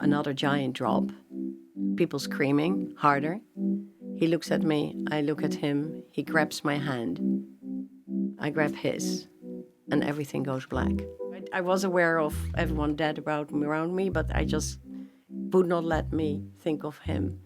another giant drop. People screaming harder. He looks at me, I look at him, he grabs my hand. I grab his, and everything goes black. I was aware of everyone dead around me, but I just would not let me think of him.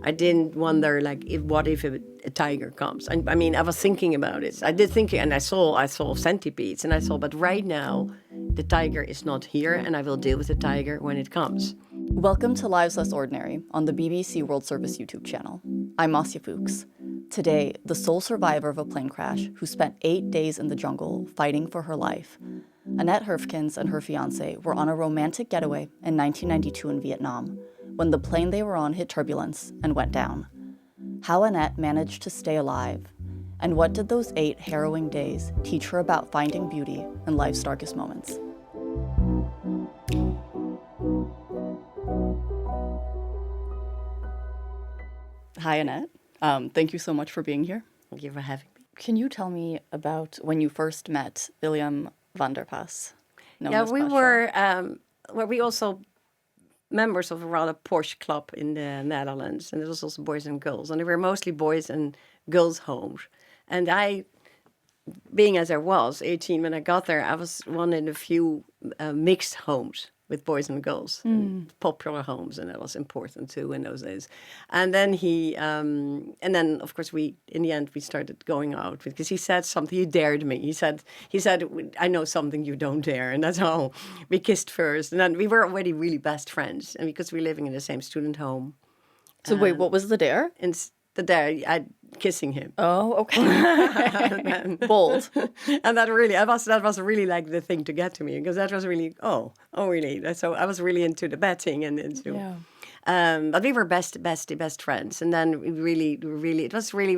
I didn't wonder, like, what if a tiger comes? I mean, I was thinking about it. I did think, and I saw centipedes, and I saw, but right now, the tiger is not here, and I will deal with the tiger when it comes. Welcome to Lives Less Ordinary on the BBC World Service YouTube channel. I'm Marcia Fuchs. Today, the sole survivor of a plane crash who spent 8 days in the jungle fighting for her life, Annette Herfkens and her fiancé were on a romantic getaway in 1992 in Vietnam when the plane they were on hit turbulence and went down. How Annette managed to stay alive, and what did those 8 harrowing days teach her about finding beauty in life's darkest moments? Hi, Annette. Thank you so much for being here. Thank you for having me. Can you tell me about when you first met William van der Pas? We were also members of a rather posh club in the Netherlands, and it was also boys and girls, and they were mostly boys and girls' homes. And I, being as I was 18 when I got there, I was one in a few mixed homes with boys and girls, and popular homes, and that was important too in those days. And then and then of course in the end we started going out because he said something. He dared me. He said, "I know something you don't dare," and that's how we kissed first. And then we were already really best friends, and because we're living in the same student home. So wait, what was the dare? And the dare, kissing him. Oh, okay. Bold. And that was really like the thing to get to me, because that was really, really. So I was really into the betting and into. Yeah. But we were best friends, and then we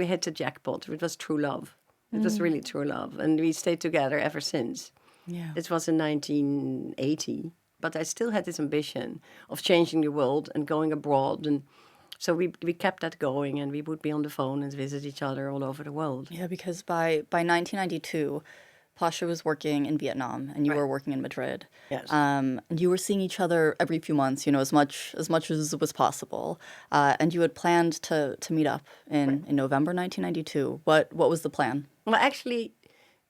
hit the jackpot. It was true love. It was really true love, and we stayed together ever since. Yeah. It was in 1980, but I still had this ambition of changing the world and going abroad, and so we kept that going, and we would be on the phone and visit each other all over the world. Yeah, because by 1992, Pasha was working in Vietnam, and you were working in Madrid. Yes. And you were seeing each other every few months, as much as was possible. And you had planned to meet up in November 1992. What was the plan? Well, actually,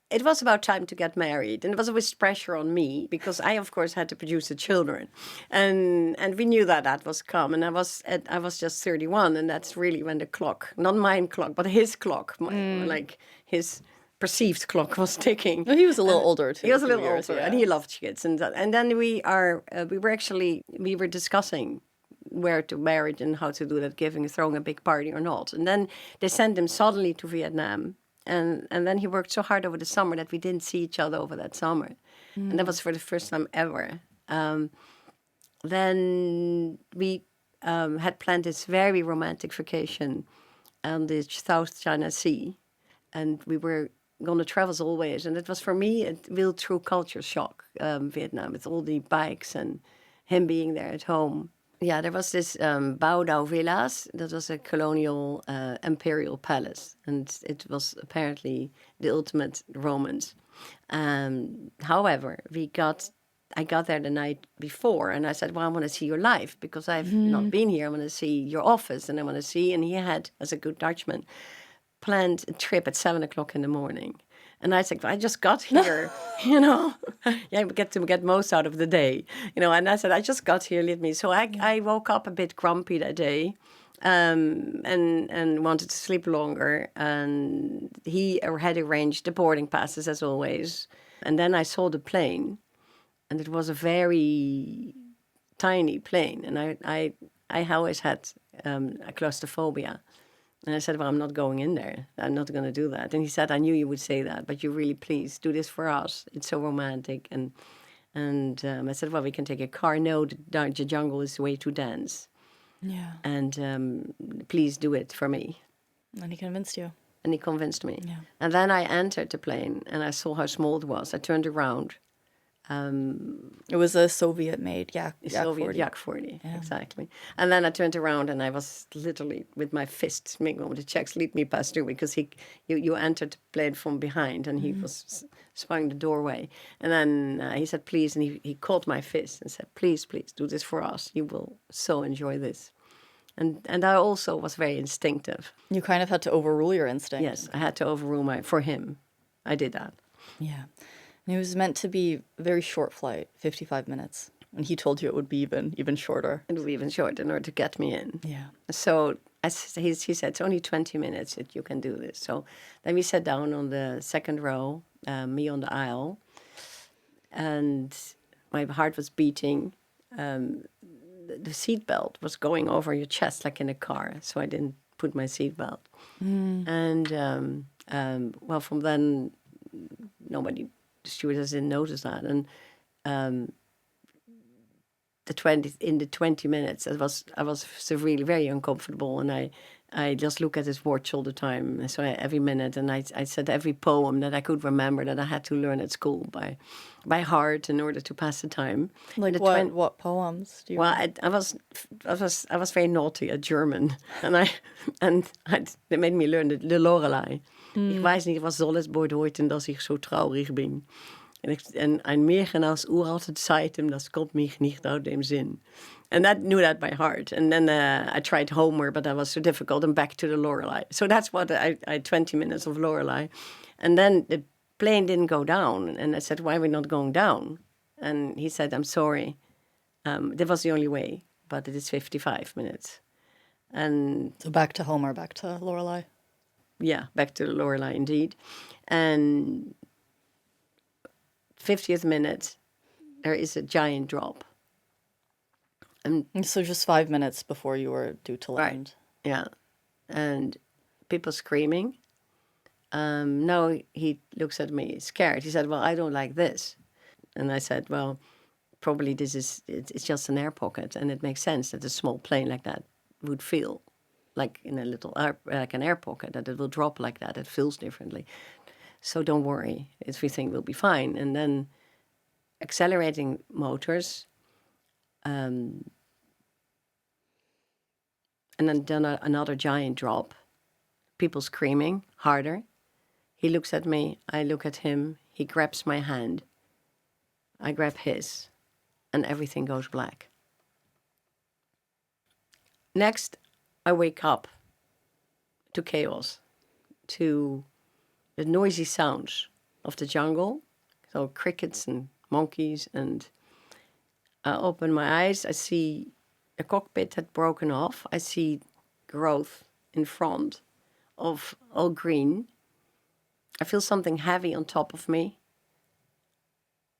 it was about time to get married, and it was always pressure on me because I, of course, had to produce the children, and we knew that was coming. I was just 31, and that's really when the clock, not mine clock, but his clock, like his perceived clock, was ticking. Well, he was a little older too. He was a little years, older, yeah. and he loved kids, and then we were discussing where to marry and how to do that, throwing a big party or not, and then they sent him suddenly to Vietnam. And then he worked so hard over the summer that we didn't see each other over that summer. And that was for the first time ever. Then we had planned this very romantic vacation on the South China Sea. And we were going to travel as always. And it was for me a real true culture shock, Vietnam, with all the bikes and him being there at home. Yeah, there was this Bao Dao Villas. That was a colonial imperial palace, and it was apparently the ultimate romance. However, I got there the night before, and I said, "Well, I want to see your life because I've not been here. I want to see your office, and I want to see." And he had, as a good Dutchman, planned a trip at 7:00 in the morning. And I said, I just got here, we get to get most out of the day, And I said, I just got here, let me. So I woke up a bit grumpy that day, and wanted to sleep longer. And he had arranged the boarding passes as always. And then I saw the plane, and it was a very tiny plane. And I always had a claustrophobia. And I said, well, I'm not going in there. I'm not going to do that. And he said, I knew you would say that, but you really, please, do this for us. It's so romantic. And I said, well, we can take a car. No, the jungle is way too dense. Yeah. And please do it for me. And he convinced you. And he convinced me. Yeah. And then I entered the plane, and I saw how small it was. I turned around, It was a Soviet-made Yak Soviet 40. Yak 40, exactly. And then I turned around and I was literally with my fists, the Czechs let me pass through because you entered the plane from behind and he was swung the doorway. And then he said, please, and he caught my fist and said, please, do this for us. You will so enjoy this. And I also was very instinctive. You kind of had to overrule your instinct. Yes, I had to overrule for him. I did that. Yeah. And it was meant to be a very short flight, 55 minutes. And he told you it would be even shorter. It would be even shorter in order to get me in. Yeah. So he said, it's only 20 minutes that you can do this. So then we sat down on the second row, me on the aisle. And my heart was beating. The seatbelt was going over your chest like in a car. So I didn't put my seatbelt. And, well, from then, the stewardess didn't notice that. And in the 20 minutes, I was severely very uncomfortable, and I just look at his watch all the time. So every minute, and I said every poem that I could remember that I had to learn at school by heart in order to pass the time. Like what poems do you? Well, I was very naughty at German, and they made me learn the Lorelei. Ich weiß nicht, was soll es bedeuten, dass ich so traurig bin. En ein Märchen aus uralte Zeiten, das kommt mich nicht aus dem Sinn. And I knew that by heart. And then I tried Homer, but that was so difficult, and back to the Lorelei. So that's what I 20 minutes of Lorelei. And then the plane didn't go down. And I said, why are we not going down? And he said, I'm sorry. That was the only way, but it is 55 minutes. And So back to Homer, back to Lorelei. Yeah, back to the Lorelei indeed. And 50th minute, there is a giant drop. And so just 5 minutes before you were due to land. Right. Yeah. And people screaming. Now he looks at me scared. He said, well, I don't like this. And I said, well, probably it's just an air pocket, and it makes sense that a small plane like that would feel like in a little like an air pocket, that it will drop like that. It feels differently. So don't worry, everything will be fine. And then accelerating motors, and then another giant drop, people screaming harder. He looks at me, I look at him, he grabs my hand, I grab his, and everything goes black. Next, I wake up to chaos, to the noisy sounds of the jungle, so crickets and monkeys, and I open my eyes, I see the cockpit had broken off, I see growth in front of all green. I feel something heavy on top of me.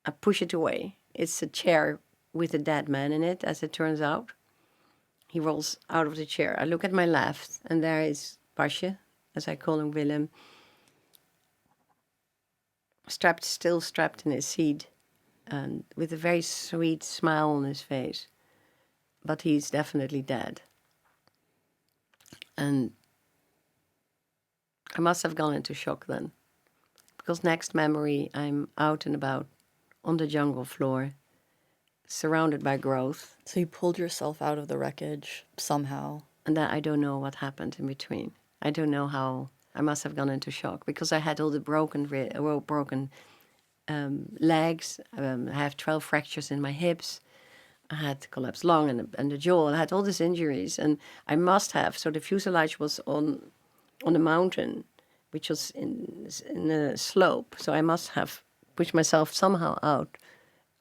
I push it away. It's a chair with a dead man in it, as it turns out. He rolls out of the chair. I look at my left, and there is Basje, as I call him, Willem, still strapped in his seat, and with a very sweet smile on his face. But he's definitely dead. And I must have gone into shock then. Because next memory, I'm out and about on the jungle floor, surrounded by growth. So you pulled yourself out of the wreckage somehow. And then I don't know what happened in between. I don't know how. I must have gone into shock because I had all the broken legs. I have 12 fractures in my hips. I had collapsed lung and the jaw. I had all these injuries, and I must have. So the fuselage was on a mountain, which was in a slope. So I must have pushed myself somehow out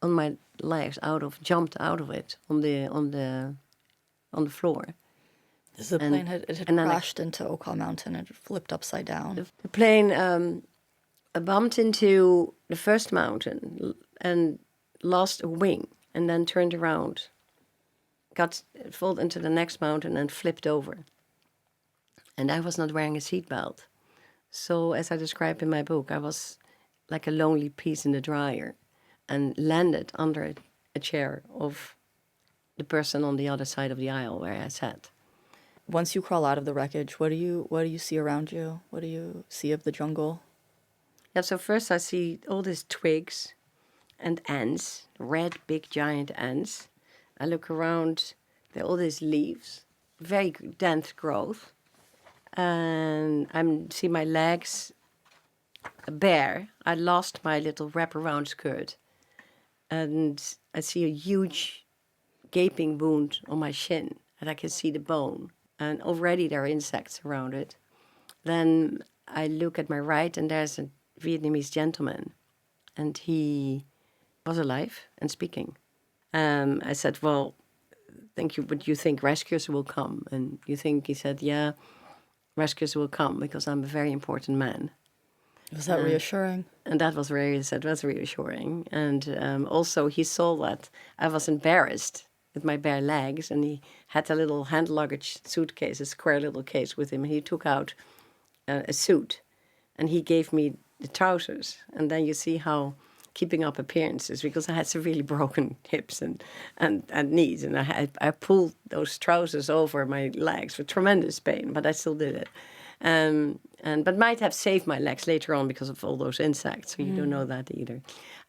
on my legs, jumped out of it on the floor. The plane had crashed into Oka Mountain and flipped upside down. The plane bumped into the first mountain and lost a wing, and then turned around, fell into the next mountain and flipped over. And I was not wearing a seatbelt. So as I described in my book, I was like a lonely piece in the dryer and landed under a chair of the person on the other side of the aisle where I sat. Once you crawl out of the wreckage, what do you see around you? What do you see of the jungle? Yeah, so first I see all these twigs and ants, red, big, giant ants. I look around, there are all these leaves, very dense growth. And I see my legs bare. I lost my little wraparound skirt. And I see a huge gaping wound on my shin, and I can see the bone. And already there are insects around it. Then I look at my right, and there's a Vietnamese gentleman, and he was alive and speaking. I said, well, thank you, but you think rescuers will come? And you think, he said, yeah, rescuers will come because I'm a very important man. Was that reassuring? And that was reassuring. And also he saw that I was embarrassed with my bare legs, and he had a little hand luggage suitcase, a square little case with him. And he took out a suit, and he gave me the trousers. And then you see how keeping up appearances, because I had severely broken hips and knees, and I pulled those trousers over my legs with tremendous pain, but I still did it. But might have saved my legs later on because of all those insects. So you don't know that either.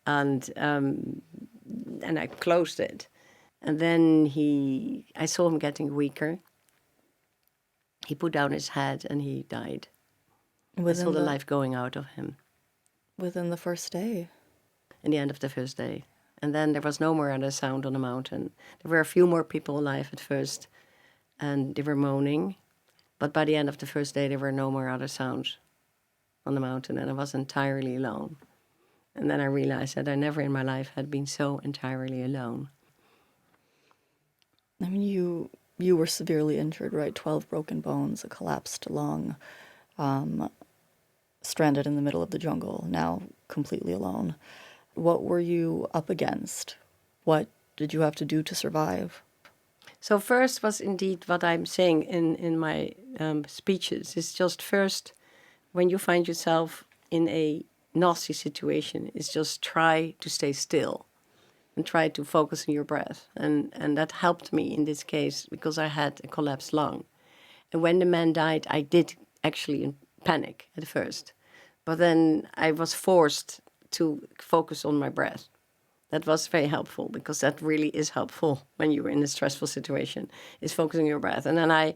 And I closed it, and then I saw him getting weaker. He put down his head and he died. I saw the life going out of him. Within the first day? In the end of the first day. And then there was no more other sound on the mountain. There were a few more people alive at first, and they were moaning. But by the end of the first day, there were no more other sounds on the mountain, and I was entirely alone. And then I realized that I never in my life had been so entirely alone. I mean, you were severely injured, right? 12 broken bones, a collapsed lung, stranded in the middle of the jungle, now completely alone. What were you up against? What did you have to do to survive? So first was indeed what I'm saying in my speeches. It's just first, when you find yourself in a nasty situation, is just try to stay still and try to focus on your breath. And that helped me in this case because I had a collapsed lung. And when the man died, I did actually panic at first. But then I was forced to focus on my breath. That was very helpful, because that really is helpful when you're in a stressful situation, is focusing on your breath. And then I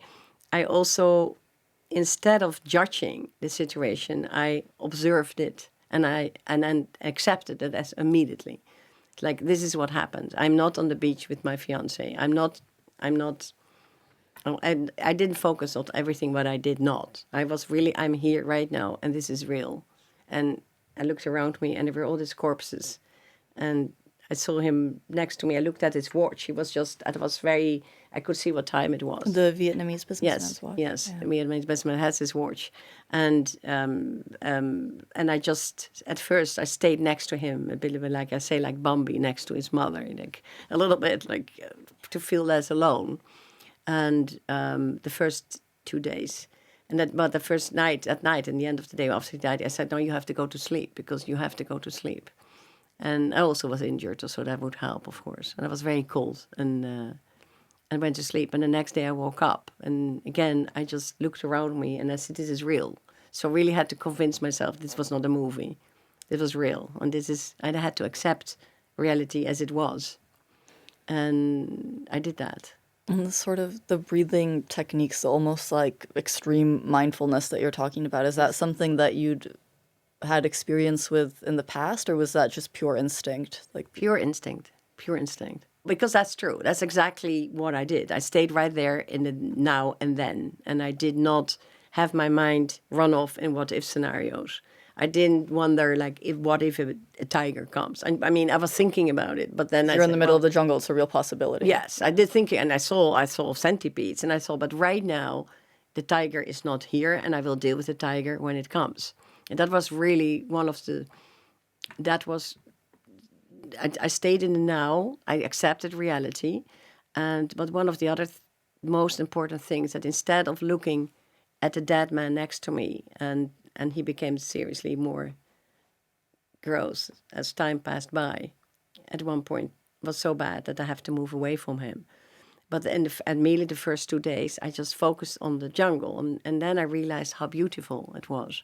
also, instead of judging the situation, I observed it and then accepted it as immediately. It's like, this is what happened. I'm not on the beach with my fiance. I didn't focus on everything, but I did not. I'm here right now, and this is real. And I looked around me, and there were all these corpses. And I saw him next to me. I looked at his watch. I could see what time it was. The Vietnamese businessman's watch? Yes, yeah. The Vietnamese businessman has his watch. And I just, at first, I stayed next to him, a bit like I say, like Bambi next to his mother, like a little bit, like to feel less alone. And the first 2 days. But the first night, at night, in the end of the day after he died, I said, no, you have to go to sleep, because you have to go to sleep. And I also was injured, so that would help, of course. And I was very cold, and I went to sleep. And the next day I woke up, and again, I just looked around me, and I said, this is real. So I really had to convince myself this was not a movie. This was real. And I had to accept reality as it was. And I did that. And sort of the breathing techniques, almost like extreme mindfulness that you're talking about, is that something that you'd had experience with in the past, or was that just pure instinct? Like pure instinct. Because that's true. That's exactly what I did. I stayed right there in the now and then, and I did not have my mind run off in what-if scenarios. I didn't wonder, like, what if a tiger comes? I mean, I was thinking about it, but then you're in the middle of the jungle. It's a real possibility. Yes, I did think, and I saw centipedes, and I saw, but right now, the tiger is not here, and I will deal with the tiger when it comes. And that was really I stayed in the now. I accepted reality, but one of the other most important things, that instead of looking at the dead man next to me, and he became seriously more gross as time passed by. At one point, it was so bad that I have to move away from him. But immediately the first 2 days, I just focused on the jungle, and then I realized how beautiful it was.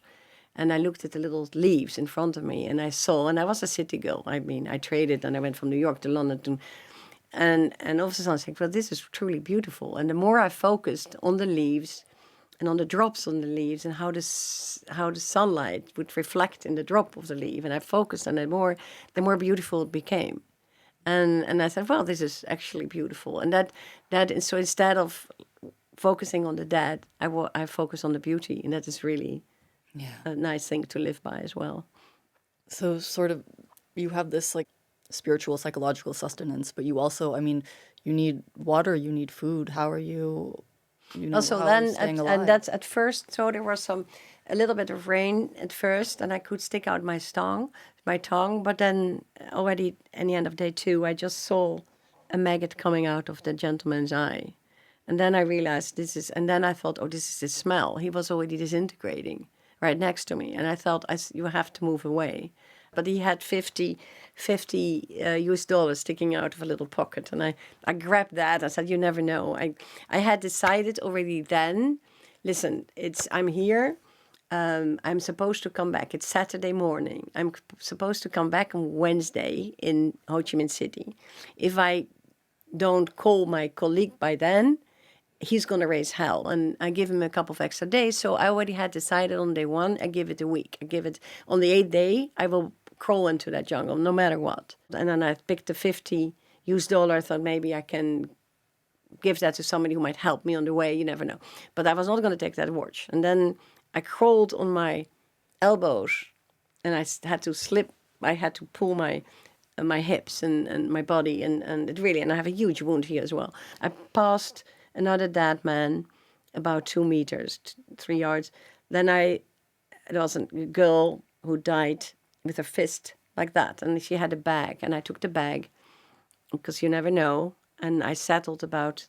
And I looked at the little leaves in front of me, and I was a city girl. I mean, I traded, and I went from New York to London, and all of a sudden I was like, well, this is truly beautiful. And the more I focused on the leaves and on the drops on the leaves and how the sunlight would reflect in the drop of the leaf, and I focused on it more, the more beautiful it became. And I said, well, this is actually beautiful. And so instead of focusing on the dead, I focus on the beauty, and that is really a nice thing to live by as well. So sort of you have this like spiritual, psychological sustenance, but you also, I mean, you need water, you need food. How are you, Also, how are you staying alive? and that's at first. So there was a little bit of rain at first, and I could stick out my tongue. But then already in the end of day 2, I just saw a maggot coming out of the gentleman's eye, and then I realized and then I thought, oh, this is the smell. He was already disintegrating right next to me, and I thought, you have to move away. But he had 50 US dollars sticking out of a little pocket. And I grabbed that. I said, you never know. I had decided already then, listen, I'm here. I'm supposed to come back. It's Saturday morning. I'm supposed to come back on Wednesday in Ho Chi Minh City. If I don't call my colleague by then, he's going to raise hell. And I give him a couple of extra days. So I already had decided on day 1, I give it a week. I give it on the 8th day, I will crawl into that jungle no matter what. And then I picked the 50 US dollar. Thought maybe I can give that to somebody who might help me on the way. You never know. But I was not going to take that watch. And then I crawled on my elbows, and I had to slip. I had to pull my hips and my body, and it really. And I have a huge wound here as well. I passed another dead man about 2 meters, 3 yards. Then there was a girl who died with her fist like that, and she had a bag, and I took the bag because you never know, and I settled about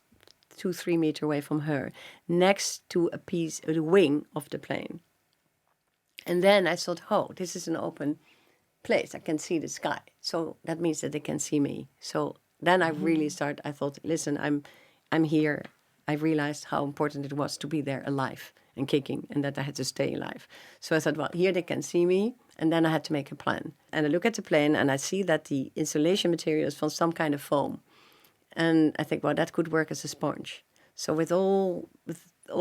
2-3 meters away from her, next to the wing of the plane. And then I thought, oh, this is an open place. I can see the sky, so that means that they can see me. So then I really started. I thought, listen, I'm here. I realized how important it was to be there alive and kicking, and that I had to stay alive. So I thought, well, here they can see me, and then I had to make a plan. And I look at the plane, and I see that the insulation material is from some kind of foam. And I think, well, that could work as a sponge. So with all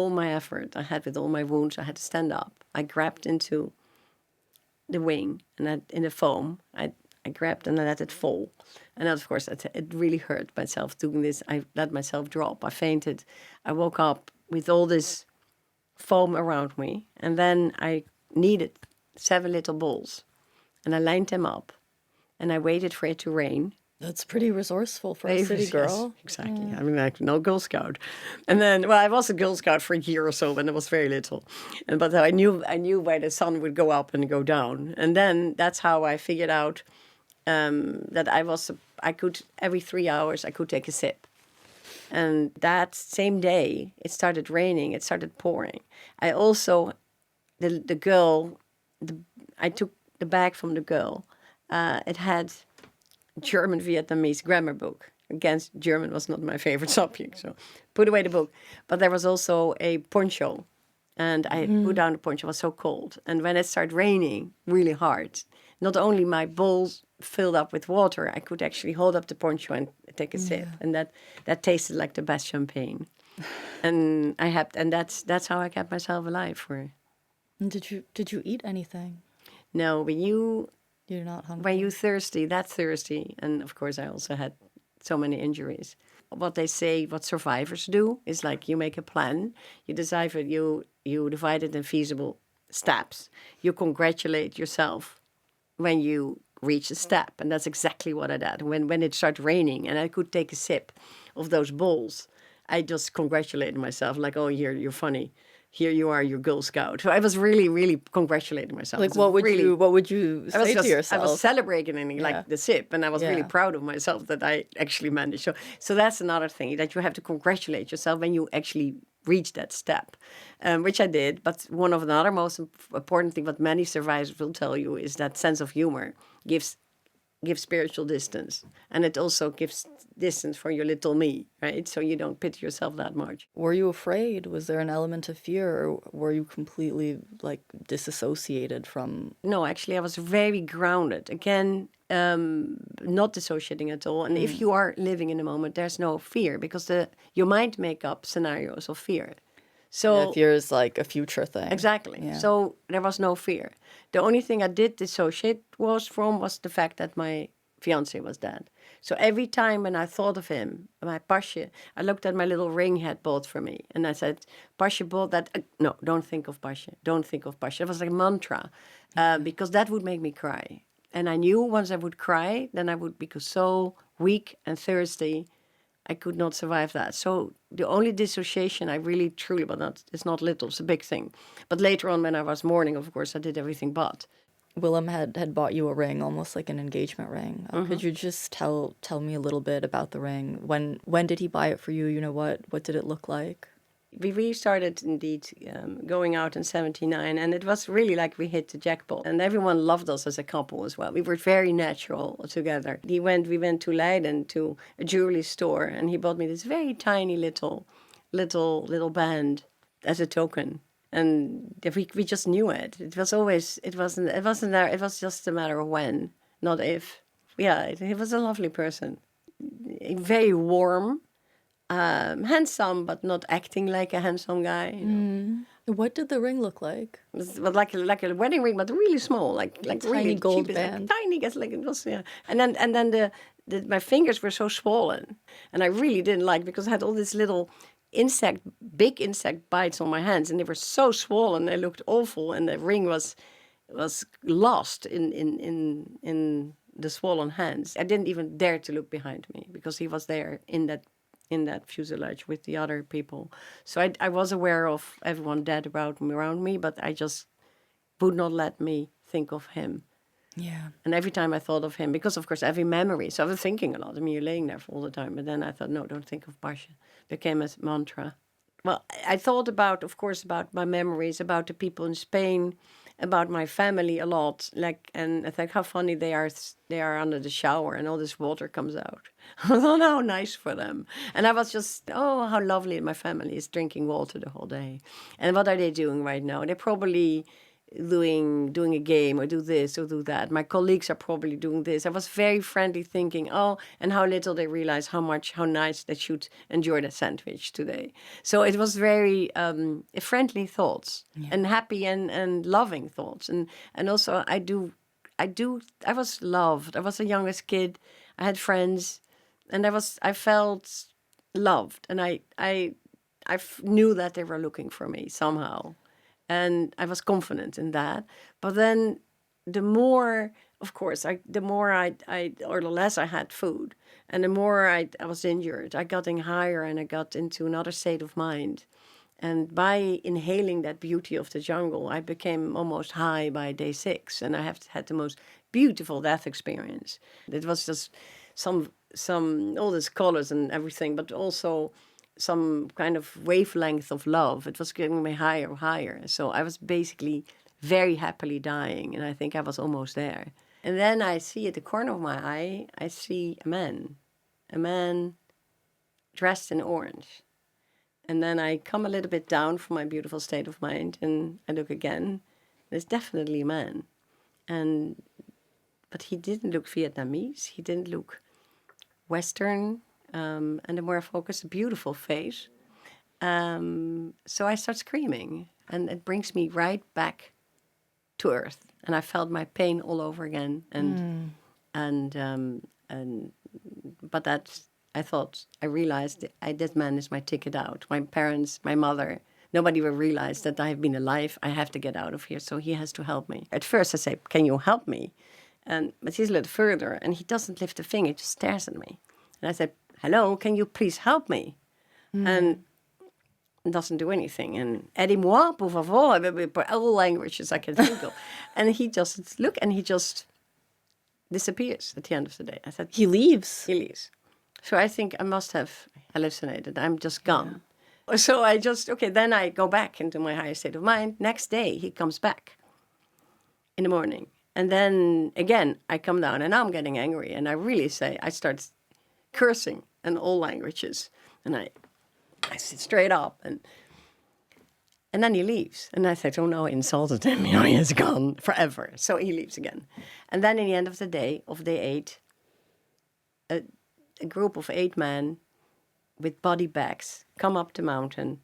my effort I had, with all my wounds, I had to stand up. I grabbed into the wing, and in the foam, I grabbed and I let it fall. And of course, it really hurt myself doing this. I let myself drop. I fainted. I woke up with all this foam around me. And then I needed 7 little balls. And I lined them up. And I waited for it to rain. That's pretty resourcewul for a city girl. Yes, exactly. Yeah. I mean, like, no Girl Scout. And then, well, I was a Girl Scout for a year or so, and it was very little. But I knew where the sun would go up and go down. And then that's how I figured out that I could, every 3 hours, I could take a sip. And that same day, it started raining. It started pouring. I also, I took the bag from the girl. It had German Vietnamese grammar book. Again, German was not my favorite subject, so put away the book. But there was also a poncho, and I put down the poncho. It was so cold. And when it started raining really hard, not only my bowls filled up with water, I could actually hold up the poncho and take a sip, and that tasted like the best champagne. And that's how I kept myself alive for. And did you eat anything? No, You're not hungry. when you're thirsty, and of course I also had so many injuries. What they say, what survivors do, is like you make a plan, you divide it in feasible steps. You congratulate yourself when you reach a step, and that's exactly what I did. When it started raining and I could take a sip of those bowls, I just congratulated myself, like, oh, you're funny. Here you are, you're Girl Scout. So I was really, really congratulating myself. Like, what would you say to yourself? I was celebrating like the sip, and I was really proud of myself that I actually managed. So that's another thing, that you have to congratulate yourself when you actually reach that step, which I did. But one of the other most important thing, what many survivors will tell you, is that sense of humor gives spiritual distance, and it also gives distance from your little me, right? So you don't pity yourself that much. Were you afraid? Was there an element of fear, or were you completely like disassociated from? No, actually, I was very grounded. Again, not dissociating at all. And if you are living in the moment, there's no fear because your mind make up scenarios of fear. So Yeah, fear is like a future thing. exactly. Yeah. So there was no fear. The only thing I did dissociate was the fact that my fiance was dead. So every time when I thought of him, my Pasje, I looked at my little ring he had bought for me. And I said, Pasje bought that. No, don't think of Pasje. Don't think of Pasje. It was like a mantra because that would make me cry. And I knew once I would cry, then I would be so weak and thirsty, I could not survive that. So the only dissociation I really truly, but not, it's not little, it's a big thing. But later on when I was mourning, of course, I did everything but. Willem had bought you a ring, almost like an engagement ring. Could you just tell me a little bit about the ring? When did he buy it for you? You know, what did it look like? We started indeed going out in 79, and it was really like we hit the jackpot. And everyone loved us as a couple as well. We were very natural together. We went to Leiden to a jewelry store, and he bought me this very tiny little band as a token. And we just knew it. It was just a matter of when, not if. Yeah, he was a lovely person, very warm. Handsome, but not acting like a handsome guy. You know? What did the ring look like? It was like a wedding ring, but really small, like tiny really gold cheap, band. like tiny, like it was. Yeah. And then my fingers were so swollen, and I really didn't like because I had all these little big insect bites on my hands, and they were so swollen. They looked awful, and the ring was lost in the swollen hands. I didn't even dare to look behind me because he was there in that fuselage with the other people. So I was aware of everyone dead around me, but I just would not let me think of him. Yeah. And every time I thought of him, because of course every memory, so I was thinking a lot. I mean, you're laying there for all the time, but then I thought, no, don't think of Pasje. Became a mantra. Well, I thought about my memories, about the people in Spain, about my family a lot. And I think how funny they are under the shower and all this water comes out. I thought, how nice for them. And I was just, oh, how lovely my family is drinking water the whole day. And what are they doing right now? They're probably doing a game or do this or do that. My colleagues are probably doing this. I was very friendly thinking, oh, and how little they realize how nice they should enjoy the sandwich today. So it was very friendly thoughts and happy and loving thoughts. And also I was loved. I was the youngest kid. I had friends and I felt loved. And I knew that they were looking for me somehow. And I was confident in that. But then the more, of course, the less I had food and the more I was injured, I got higher and I got into another state of mind. And by inhaling that beauty of the jungle, I became almost high by day 6. And I had the most beautiful death experience. It was just some all these colors and everything, but also some kind of wavelength of love. It was getting me higher. So I was basically very happily dying, and I think I was almost there. And then I see at the corner of my eye, I see a man dressed in orange. And then I come a little bit down from my beautiful state of mind, and I look again. There's definitely a man. But he didn't look Vietnamese. He didn't look Western. And the more I focus, a beautiful face. So I start screaming, and it brings me right back to earth. And I felt my pain all over again. But I realized this man is my ticket out. My parents, my mother, nobody will realize that I have been alive. I have to get out of here, so he has to help me. At first I say, can you help me? But he's a little further, and he doesn't lift a finger, he just stares at me. And I said, hello, can you please help me? And doesn't do anything. And aidez-moi, pour favor, all languages I can think of. And he just disappears at the end of the day. I said, He leaves. He leaves. So I think I must have hallucinated. I'm just gone. Yeah. So then I go back into my higher state of mind. Next day, he comes back in the morning. And then again, I come down and I'm getting angry. And I really I start cursing and all languages. And I sit straight up, and then he leaves. And I said, oh no, I insulted him. He is gone forever. So he leaves again. And then in the end of the day, of day 8, a group of 8 men with body bags come up the mountain.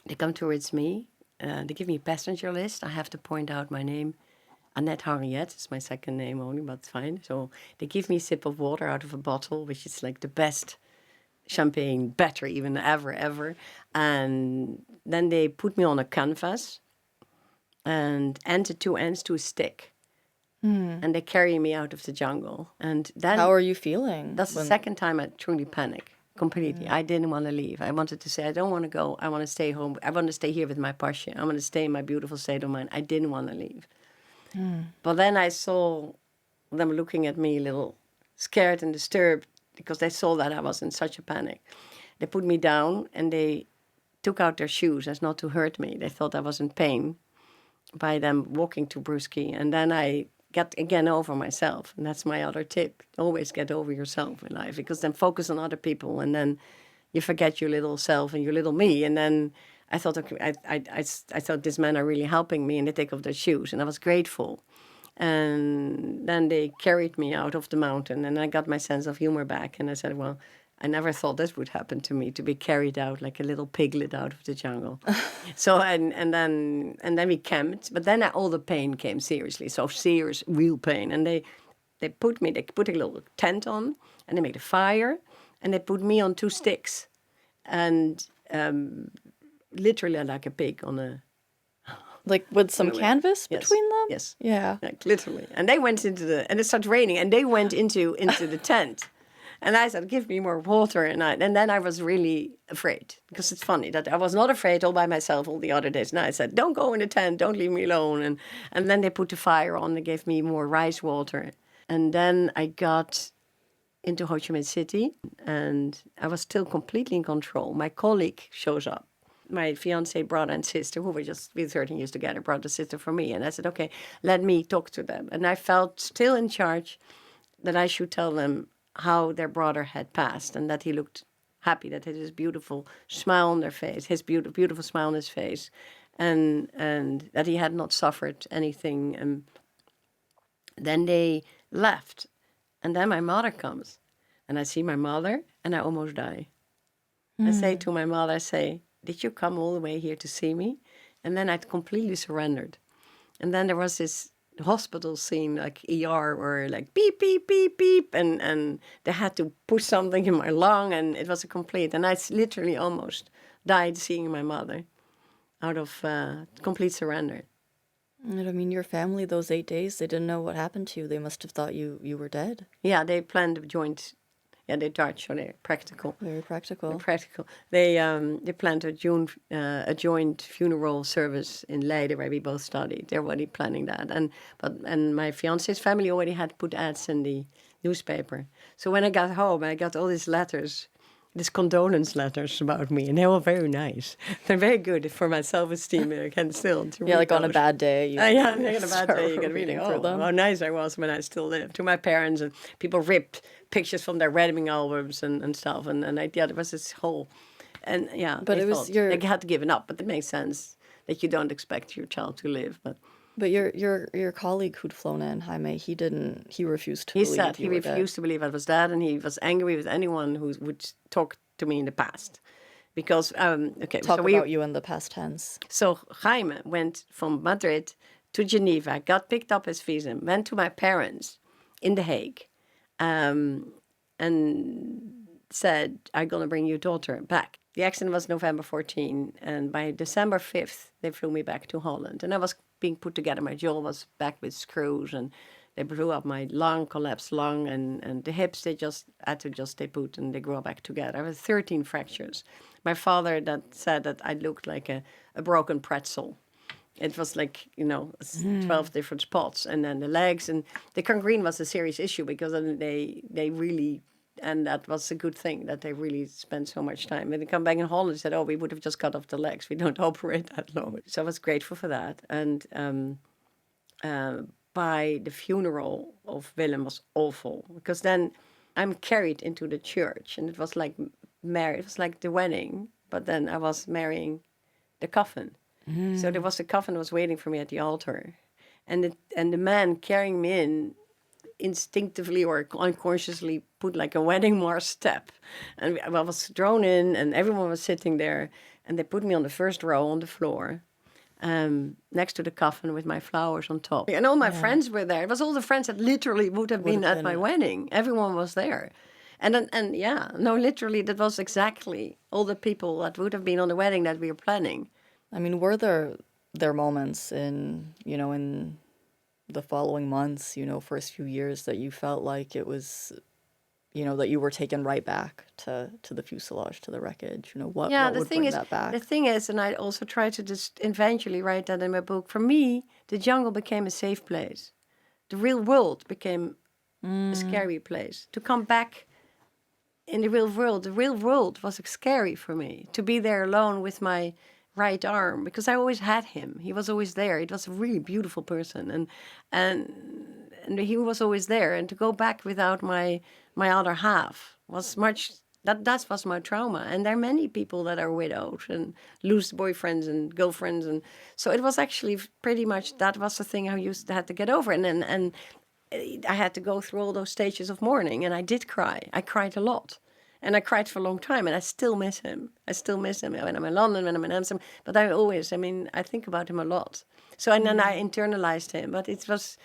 They come towards me. They give me a passenger list. I have to point out my name. Annette Henriette is my second name only, but it's fine. So they give me a sip of water out of a bottle, which is like the best champagne, better even ever. And then they put me on a canvas and the 2 ends to a stick. And they carry me out of the jungle. And then How are you feeling? that's the second time I truly panicked completely. I didn't want to leave. I wanted to say, I don't want to go. I want to stay home. I want to stay here with my passion. I want to stay in my beautiful state of mind. I didn't want to leave. But then I saw them looking at me a little scared and disturbed because they saw that I was in such a panic. They put me down and they took out their shoes as not to hurt me. They thought I was in pain by them walking to Brusky. And then I got again over myself. And that's my other tip. Always get over yourself in life, because then focus on other people and then you forget your little self and your little me. And then I thought, okay, I thought these men are really helping me, and they take off their shoes, and I was grateful. And then they carried me out of the mountain, and I got my sense of humor back. And I said, well, I never thought this would happen to me, to be carried out like a little piglet out of the jungle. So and then we camped, but then all the pain came seriously, so serious, real pain. And they put a little tent on, and they made a fire, and they put me on 2 sticks, and literally like a pig on a. Like with some canvas between them? Yes. Yeah. Like literally. And they went and it started raining, and they went into the tent. And I said, give me more water. And then I was really afraid, because it's funny that I was not afraid all by myself all the other days. And I said, don't go in the tent, don't leave me alone. And then they put the fire on, they gave me more rice water. And then I got into Ho Chi Minh City, and I was still completely in control. My colleague shows up. My fiancé brother and sister, who were just 13 years together, brought a sister for me. And I said, okay, let me talk to them. And I felt still in charge, that I should tell them how their brother had passed, and that he looked happy, that he had this beautiful smile on their face, his beautiful smile on his face, and that he had not suffered anything. And then they left. And then my mother comes, and I see my mother, and I almost die. I say to my mother, did you come all the way here to see me? And then I completely surrendered. And then there was this hospital scene, like ER, or like beep, beep, beep, beep. And they had to push something in my lung, and it was a complete. And I literally almost died seeing my mother out of complete surrender. And I mean, your family, those 8 days, they didn't know what happened to you. They must have thought you were dead. Yeah, they planned a joint. Yeah, they're Dutch, so they're practical. Very practical. They're practical. They planned a joint funeral service in Leiden, where we both studied. They're already planning that, and my fiance's family already had put ads in the newspaper. So when I got home, I got all these letters, these condolence letters about me, and they were very nice. They're very good for my self-esteem. I can still yeah, like on a bad day. You can really, how nice I was when I still lived. To my parents, and people ripped pictures from their wedding albums and stuff, and there was this whole, and yeah. But it was they had to give it up, but it makes sense that you don't expect your child to live, but. But your colleague who'd flown in, Jaime, he refused to believe He said he refused to believe I was dead, and he was angry with anyone who would talk to me in the past. Because, Talk about you in the past tense. So Jaime went from Madrid to Geneva, got picked up his visa, went to my parents in The Hague, and said, I'm going to bring your daughter back. The accident was November 14, and by December 5th, they flew me back to Holland. And I was being put together. My jaw was back with screws, and they blew up my lung, collapsed lung, and the hips, they just had to stay put, and they grew back together. I had 13 fractures. My father said that I looked like a broken pretzel. It was like, 12 different spots. And then the legs, and the gangrene was a serious issue, because they really... And that was a good thing, that they really spent so much time. When they come back in Holland, they said, oh, we would have just cut off the legs. We don't operate that long. So I was grateful for that. And by the funeral of Willem was awful. Because then I'm carried into the church, and it was like married. It was like the wedding, but then I was marrying the coffin. So there was a coffin was waiting for me at the altar, and the man carrying me in instinctively or unconsciously put like a wedding march step, and I was thrown in, and everyone was sitting there, and they put me on the first row on the floor. Next to the coffin with my flowers on top. And all my friends were there. It was all the friends that literally would have been at my wedding. Everyone was there. And yeah, no, literally, that was exactly all the people that would have been on the wedding that we were planning. I mean, were there moments in, in the following months, first few years that you felt like it was, that you were taken right back to the fuselage, to the wreckage? What would bring that back? The thing is, and I also try to just eventually write that in my book, for me, the jungle became a safe place. The real world became a scary place. To come back in the real world was scary for me. To be there alone with my right arm, because I always had him. He was always there. It was a really beautiful person, and he was always there. And to go back without my other half was much. That was my trauma. And there are many people that are widowed and lose boyfriends and girlfriends, and so it was actually pretty much that was the thing I had to get over. And I had to go through all those stages of mourning, and I did cry. I cried a lot. And I cried for a long time, and I still miss him. I still miss him when I'm in London, when I'm in Amsterdam. But I think about him a lot. So, and then I internalized him. But it was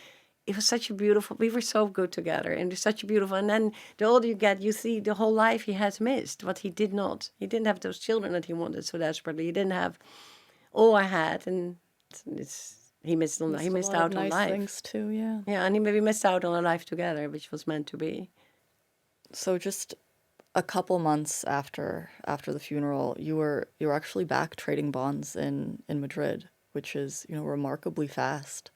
such a beautiful, we were so good together. And it was such a beautiful, and then the older you get, you see the whole life he has missed, what he did not. He didn't have those children that he wanted so desperately. He didn't have all I had, and he missed out on nice life. Things too, yeah. Yeah, and he maybe missed out on a life together, which was meant to be. So just a couple months after the funeral, you were actually back trading bonds in Madrid, which is, remarkably fast.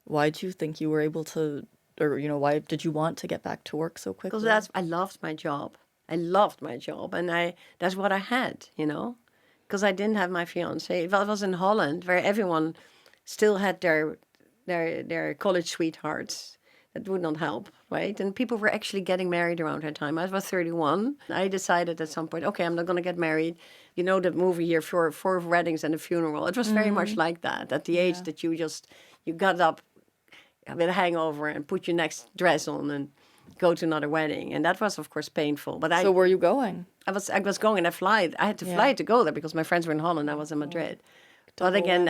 Why do you think you were able to, or, why did you want to get back to work so quickly? Because I loved my job. And that's what I had, because I didn't have my fiancé. Well, I was in Holland, where everyone still had their college sweethearts. That would not help, right? And people were actually getting married around that time. I was 31. I decided at some point, okay, I'm not going to get married. You know that movie here, four weddings and a funeral. It was very much like that. At the age that you got up with a hangover and put your next dress on and go to another wedding. And that was, of course, painful. But So were you going? I was going, and I had to fly to go there because my friends were in Holland. I was in Madrid. But again,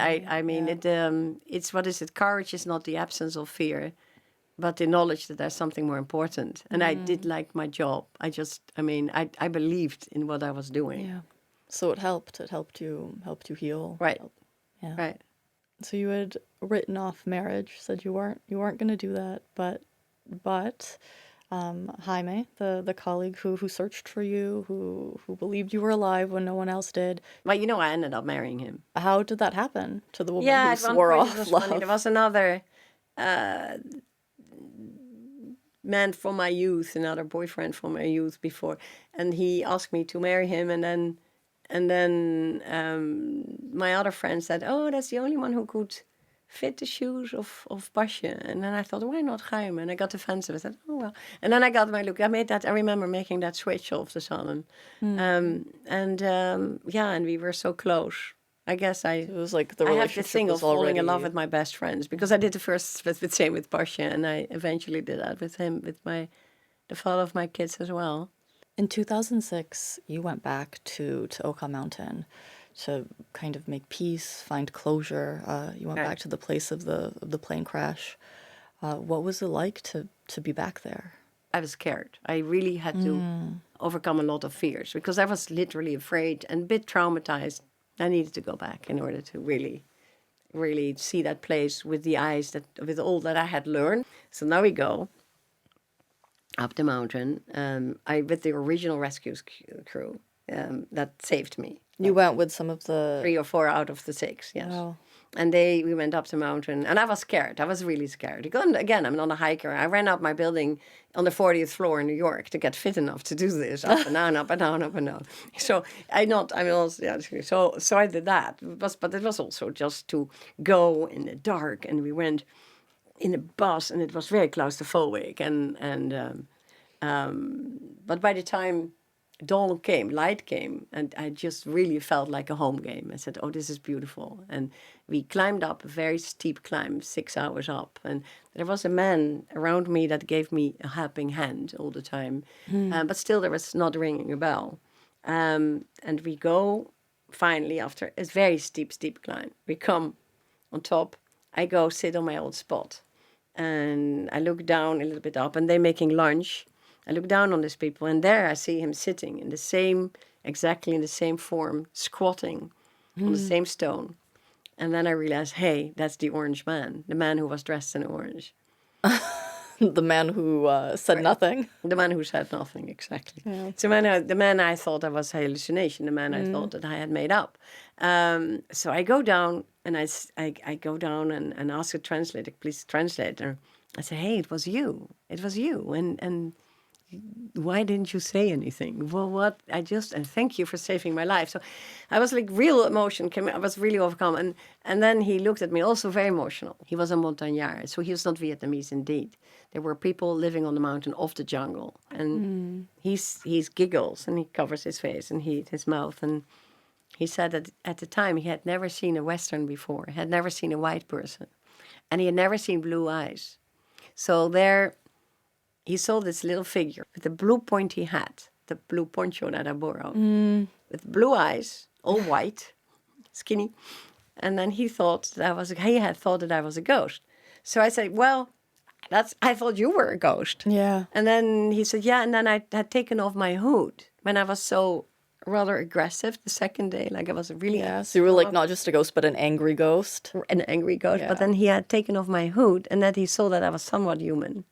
it's what is it? Courage is not the absence of fear, but the knowledge that there's something more important. And I did like my job. I believed in what I was doing. Yeah. So it helped. It helped you heal. Right. Yeah. Right. So you had written off marriage, said you weren't going to do that, but Jaime, the colleague who searched for you, who believed you were alive when no one else did. Well, I ended up marrying him. How did that happen to the woman who swore off love? Funny. There was another man from my youth, another boyfriend from my youth before, and he asked me to marry him, and then my other friend said, "Oh, that's the only one who could fit the shoes of Basje." And then I thought, why not Jaime? And I got defensive. I said, oh well. And then I got my look. I remember making that switch all of the sudden, and we were so close. I guess it was like the I relationship have the thing was of falling already in love with my best friends, because I did the first with same with Basje, and I eventually did that with him, with the father of my kids as well. In 2006, you went back to Oka Mountain to kind of make peace, find closure. You went back to the place of the plane crash. What was it like to be back there? I was scared. I really had to overcome a lot of fears, because I was literally afraid and a bit traumatized. I needed to go back in order to really, really see that place with the eyes with all that I had learned. So now we go up the mountain. With the original rescue crew that saved me. You went with some of the 3 or 4 out of the 6, yes. Wow. And we went up the mountain, and I was scared. I was really scared. Because, again, I'm not a hiker. I ran up my building on the 40th floor in New York to get fit enough to do this, up and down, up and down, up and down. So I did that. But it was also just to go in the dark, and we went in a bus, and it was very claustrophobic, and But by the time dawn came, light came, and I just really felt like a home game. I said, oh, this is beautiful. And we climbed up a very steep climb, 6 hours up. And there was a man around me that gave me a helping hand all the time. But still, there was not ringing a bell. And we go, finally, after a very steep climb, we come on top. I go sit on my old spot. And I look down a little bit up, and they're making lunch. I look down on these people, and there I see him sitting in the same, exactly in the same form, squatting on the same stone. And then I realized, hey, that's the orange man, the man who was dressed in orange. The man who said nothing. The man who said nothing, exactly. Yeah. So the man I thought that was a hallucination, the man I thought that I had made up. So I go down, and I go down and ask a translator, please translate. And I say, hey, it was you. It was you. And why didn't you say anything? Well, what? And thank you for saving my life. So I was like, real emotion came. I was really overcome. And then he looked at me, also very emotional. He was a montagnard, so he was not Vietnamese indeed. There were people living on the mountain off the jungle. And he's giggles, and he covers his face and his mouth. And he said that at the time he had never seen a Western before, had never seen a white person. And he had never seen blue eyes. So there... he saw this little figure with a blue pointy hat, the blue poncho that I borrowed, with blue eyes, all white, skinny. And then he had thought that I was a ghost. So I said, well, I thought you were a ghost. Yeah. And then he said, yeah. And then I had taken off my hood when I was so rather aggressive the second day. Like I was really... Yeah, so you were like not just a ghost, but an angry ghost. An angry ghost. Yeah. But then he had taken off my hood, and that he saw that I was somewhat human.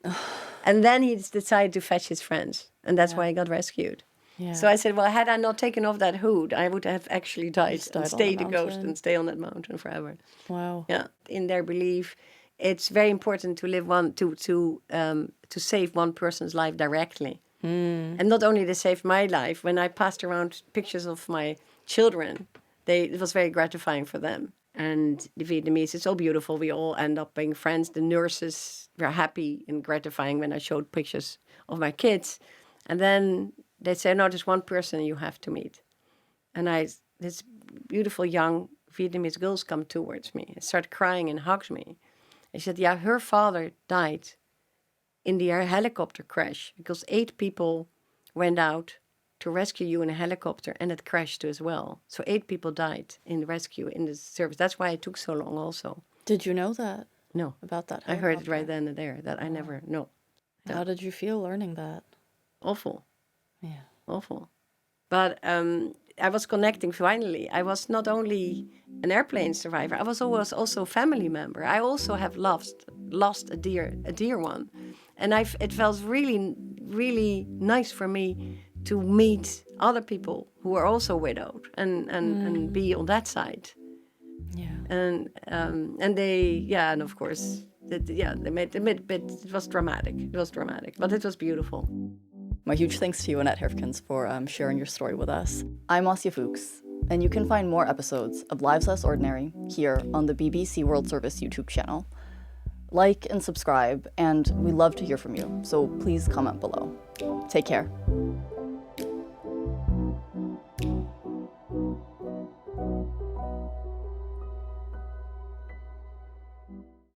And then he decided to fetch his friends. And that's why I got rescued. Yeah. So I said, well, had I not taken off that hood, I would have actually died Just and died on stayed the a ghost mountain. and stay on that mountain forever. Wow. Yeah. In their belief, it's very important to live to save one person's life directly. And not only to save my life, when I passed around pictures of my children, it was very gratifying for them. And the Vietnamese, it's all beautiful. We all end up being friends. The nurses were happy and gratifying when I showed pictures of my kids. And then they say, no, there's one person you have to meet. And this beautiful young Vietnamese girls come towards me and start crying and hugs me. They said, yeah, her father died in the helicopter crash because 8 people went out to rescue you in a helicopter, and it crashed as well. So 8 people died in the rescue, in the service. That's why it took so long also. Did you know that? No. About that? I heard it right then and there, that I never, no. How did you feel learning that? Awful. Yeah. Awful. But I was connecting finally. I was not only an airplane survivor, I was always also a family member. I also have lost a dear one. And it felt really, really nice for me to meet other people who were also widowed and be on that side. Yeah. And they, and of course, they made it was dramatic. It was dramatic, but it was beautiful. My huge thanks to you, Annette Herfkens, for sharing your story with us. I'm Asya Fuchs, and you can find more episodes of Lives Less Ordinary here on the BBC World Service YouTube channel. Like and subscribe, and we love to hear from you, so please comment below. Take care.